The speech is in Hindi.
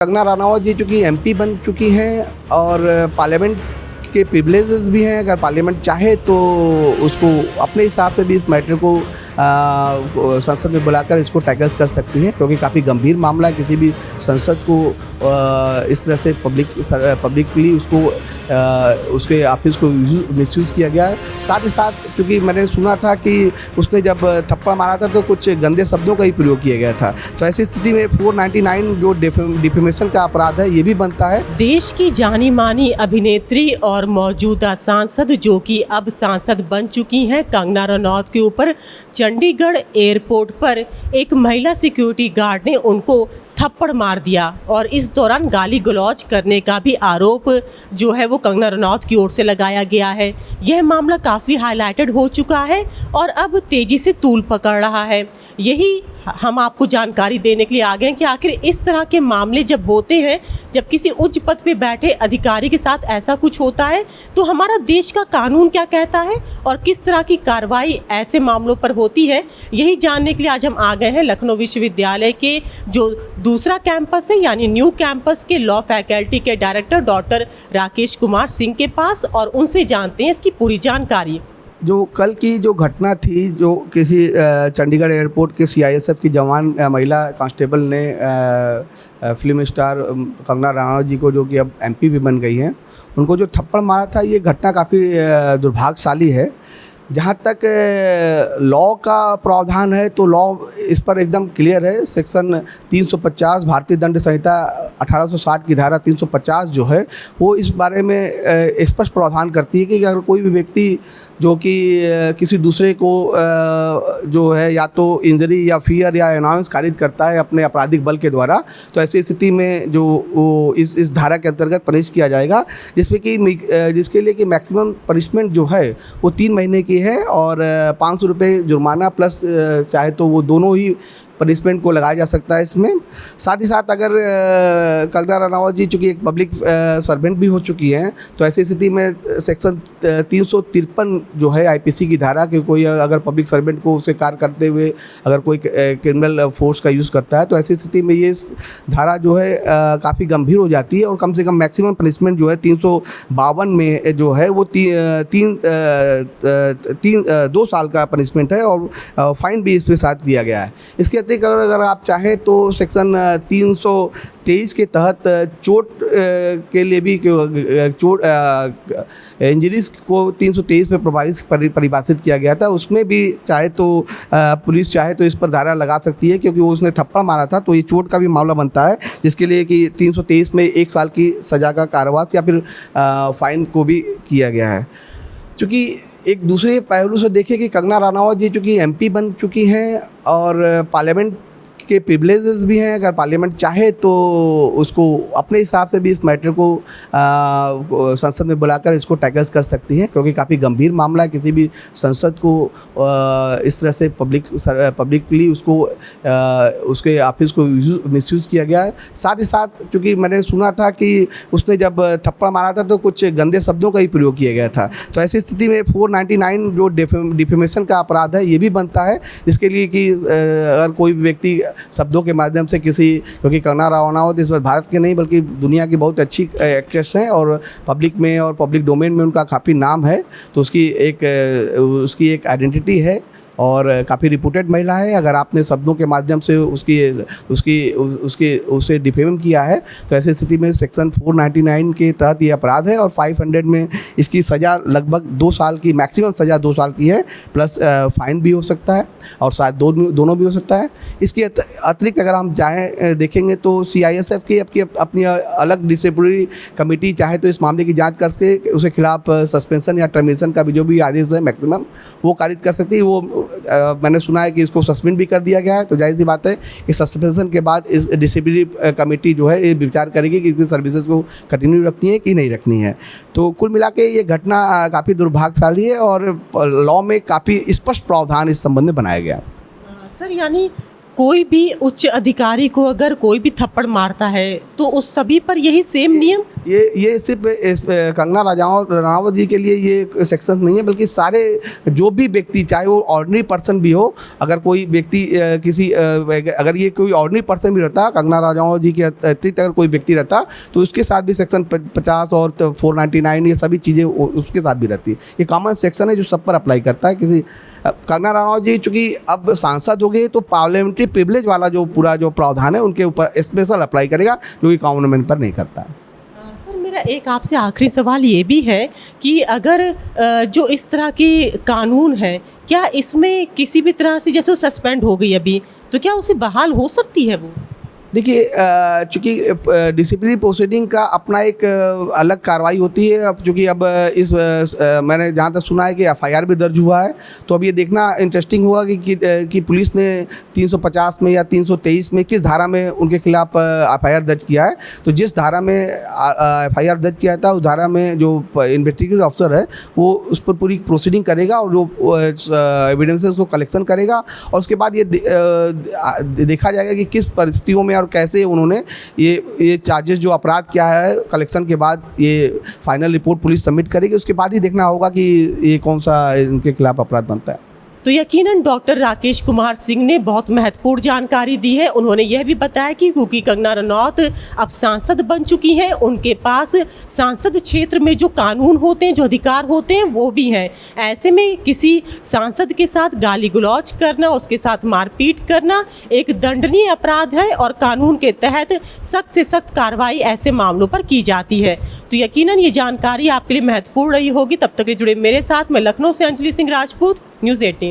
कंगना रनावत जी चूँकि एमपी बन चुकी हैं और पार्लियामेंट के प्रिविलेजेस भी हैं। अगर पार्लियामेंट चाहे तो उसको अपने हिसाब से भी इस मैटर को संसद में बुलाकर इसको टैकल्स कर सकती है, क्योंकि काफ़ी गंभीर मामला है। किसी भी संसद को इस तरह से पब्लिकली उसको उसके ऑफिस को मिसयूज़ किया गया है। साथ ही साथ क्योंकि मैंने सुना था कि उसने जब थप्पड़ मारा था तो कुछ गंदे शब्दों का ही प्रयोग किया गया था। तो ऐसी स्थिति में 499 जो डिफेमेशन का अपराध है ये भी बनता है। देश की जानी मानी अभिनेत्री और मौजूदा सांसद जो कि अब सांसद बन चुकी हैं कंगना रनौत के ऊपर चंडीगढ़ एयरपोर्ट पर एक महिला सिक्योरिटी गार्ड ने उनको थप्पड़ मार दिया और इस दौरान गाली गलौज करने का भी आरोप जो है वो कंगना रनौत की ओर से लगाया गया है। यह मामला काफ़ी हाईलाइटेड हो चुका है और अब तेज़ी से तूल पकड़ रहा है। यही हम आपको जानकारी देने के लिए आ गए हैं कि आखिर इस तरह के मामले जब होते हैं, जब किसी उच्च पद पे बैठे अधिकारी के साथ ऐसा कुछ होता है तो हमारा देश का कानून क्या कहता है और किस तरह की कार्रवाई ऐसे मामलों पर होती है। यही जानने के लिए आज हम आ गए हैं लखनऊ विश्वविद्यालय के जो दूसरा कैंपस है यानी न्यू कैंपस के लॉ फैकल्टी के डायरेक्टर डॉक्टर राकेश कुमार सिंह के पास और उनसे जानते हैं इसकी पूरी जानकारी। जो कल की जो घटना थी, जो किसी चंडीगढ़ एयरपोर्ट के सीआईएसएफ की जवान महिला कांस्टेबल ने फिल्म स्टार कंगना रनावत जी को, जो कि अब एमपी भी बन गई हैं, उनको जो थप्पड़ मारा था, ये घटना काफ़ी दुर्भाग्यशाली है। जहाँ तक लॉ का प्रावधान है तो लॉ इस पर एकदम क्लियर है। सेक्शन 350 भारतीय दंड संहिता 1860 की धारा 350 जो है वो इस बारे में स्पष्ट प्रावधान करती है कि अगर कोई भी व्यक्ति जो कि किसी दूसरे को जो है या तो इंजरी या फियर या अनाउंस कारित करता है अपने आपराधिक बल के द्वारा, तो ऐसी स्थिति में जो वो इस धारा के अंतर्गत पनिश किया जाएगा, जिसके लिए कि मैक्सिमम पनिशमेंट जो है वो 3 महीने की है और 500 रुपये जुर्माना प्लस चाहे तो वो दोनों ही पनिशमेंट को लगाया जा सकता है इसमें। साथ ही साथ अगर कंगना रनावत जी चूँकि एक पब्लिक सर्वेंट भी हो चुकी हैं तो ऐसी स्थिति में सेक्शन 353 जो है आईपीसी की धारा कि कोई अगर पब्लिक सर्वेंट को उसे कार्य करते हुए अगर कोई क्रिमिनल फोर्स का यूज़ करता है तो ऐसी स्थिति में ये धारा जो है काफ़ी गंभीर हो जाती है और कम से कम मैक्सिमम पनिशमेंट जो है 352 में जो है वो 2 साल का पनिशमेंट है और फाइन भी इसके साथ दिया गया है। इसके अगर आप चाहें तो सेक्शन 323 के तहत चोट के लिए भी चोट इंजरीज को 323 में परिभाषित किया गया था। उसमें भी चाहे तो पुलिस चाहे तो इस पर धारा लगा सकती है, क्योंकि वो उसने थप्पड़ मारा था तो ये चोट का भी मामला बनता है, जिसके लिए कि 323 में 1 साल की सज़ा का कारावास या फिर फाइन को भी किया गया है। चूँकि एक दूसरे पहलू से देखें कि कंगना रनावत जी चूँकि एमपी बन चुकी हैं और पार्लियामेंट के प्रिविलेजेस भी हैं। अगर पार्लियामेंट चाहे तो उसको अपने हिसाब से भी इस मैटर को संसद में बुलाकर इसको टैकल्स कर सकती है, क्योंकि काफ़ी गंभीर मामला है। किसी भी संसद को इस तरह से पब्लिकली उसको उसके ऑफिस को मिसयूज़ किया गया है। साथ ही साथ क्योंकि मैंने सुना था कि उसने जब थप्पड़ मारा था तो कुछ गंदे शब्दों का ही प्रयोग किया गया था। तो ऐसी स्थिति में 499 जो डिफेमेशन का अपराध है ये भी बनता है, जिसके लिए कि अगर कोई व्यक्ति शब्दों के माध्यम से क्योंकि कंगना रनावत इस बार भारत के नहीं बल्कि दुनिया की बहुत अच्छी एक्ट्रेस हैं और पब्लिक में और पब्लिक डोमेन में उनका काफ़ी नाम है, तो उसकी एक आइडेंटिटी है और काफ़ी रिपूटेड महिला है। अगर आपने शब्दों के माध्यम से उसे डिफेम किया है तो ऐसी स्थिति में सेक्शन 499 के तहत ये अपराध है और 500 में इसकी सज़ा लगभग 2 साल की, मैक्सिमम सज़ा 2 साल की है, प्लस फाइन भी हो सकता है और शायद दोनों भी हो सकता है। इसके अतिरिक्त अगर हम चाहें देखेंगे तो CISF की अपनी अलग डिसिप्लिनरी कमेटी चाहे तो इस मामले की जाँच करके उसके खिलाफ सस्पेंशन या टर्मिनेशन का भी जो भी आदेश है मैक्सिमम वो कारित कर सकती है। वो मैंने सुना है कि इसको सस्पेंड भी कर दिया गया है, तो जाहिर सी बात है कि सस्पेंशन के बाद इस डिसिप्लिनरी कमेटी जो है ये विचार करेगी कि इसकी सर्विसेज को कंटिन्यू रखनी है कि नहीं रखनी है। तो कुल मिला के ये घटना काफ़ी दुर्भाग्यशाली है और लॉ में काफ़ी स्पष्ट प्रावधान इस संबंध में बनाया गया। सर, यानी कोई भी उच्च अधिकारी को अगर कोई भी थप्पड़ मारता है तो उस सभी पर यही सेम नियम ये सिर्फ कंगना रनावत जी के लिए ये सेक्शन नहीं है, बल्कि सारे जो भी व्यक्ति, चाहे वो ऑर्डिनरी पर्सन भी हो, अगर कोई व्यक्ति अगर ये कोई ऑर्डिनरी पर्सन भी रहता, कंगना रनावत जी के अतिरिक्त अगर कोई व्यक्ति रहता, तो उसके साथ भी सेक्शन 50 और 499 ये सभी चीज़ें उसके साथ भी रहती है। ये कॉमन सेक्शन है जो सब पर अप्लाई करता है। कंगना रनावत जी चूँकि अब सांसद हो गए, तो पार्लियामेंट्री प्रिविलेज वाला जो पूरा जो प्रावधान है उनके ऊपर स्पेशल अप्लाई करेगा, जो कि कॉमन मैन पर नहीं करता है। सर, मेरा एक आपसे आखिरी सवाल ये भी है कि अगर जो इस तरह की कानून है, क्या इसमें किसी भी तरह से, जैसे वो सस्पेंड हो गई अभी, तो क्या उसे बहाल हो सकती है वो? देखिए, चूँकि डिसिप्लिनरी प्रोसीडिंग का अपना एक अलग कार्रवाई होती है। अब चूँकि अब मैंने जहाँ तक सुना है कि एफआईआर भी दर्ज हुआ है, तो अब ये देखना इंटरेस्टिंग होगा कि पुलिस ने 350 में या 323 में किस धारा में उनके खिलाफ एफआईआर दर्ज किया है। तो जिस धारा में एफआईआर दर्ज किया था, उस धारा में जो इन्वेस्टिगेटिव ऑफिसर है वो उस पर पूरी प्रोसीडिंग करेगा और जो एविडेंस है उसको कलेक्शन करेगा, और उसके बाद ये देखा जाएगा कि किस परिस्थितियों में और कैसे उन्होंने ये चार्जेस, जो अपराध क्या है, कलेक्शन के बाद ये फाइनल रिपोर्ट पुलिस सबमिट करेगी। उसके बाद ही देखना होगा कि ये कौन सा इनके खिलाफ अपराध बनता है। तो यकीनन डॉक्टर राकेश कुमार सिंह ने बहुत महत्वपूर्ण जानकारी दी है। उन्होंने यह भी बताया कि क्योंकि कंगना रनौत अब सांसद बन चुकी हैं, उनके पास सांसद क्षेत्र में जो कानून होते हैं, जो अधिकार होते हैं, वो भी हैं। ऐसे में किसी सांसद के साथ गाली गलौज करना, उसके साथ मारपीट करना एक दंडनीय अपराध है और कानून के तहत सख्त से सख्त कार्रवाई ऐसे मामलों पर की जाती है। तो यकीनन ये जानकारी आपके लिए महत्वपूर्ण रही होगी। तब तक के जुड़े मेरे साथ, मैं लखनऊ से अंजलि सिंह राजपूत, न्यूज़ 18।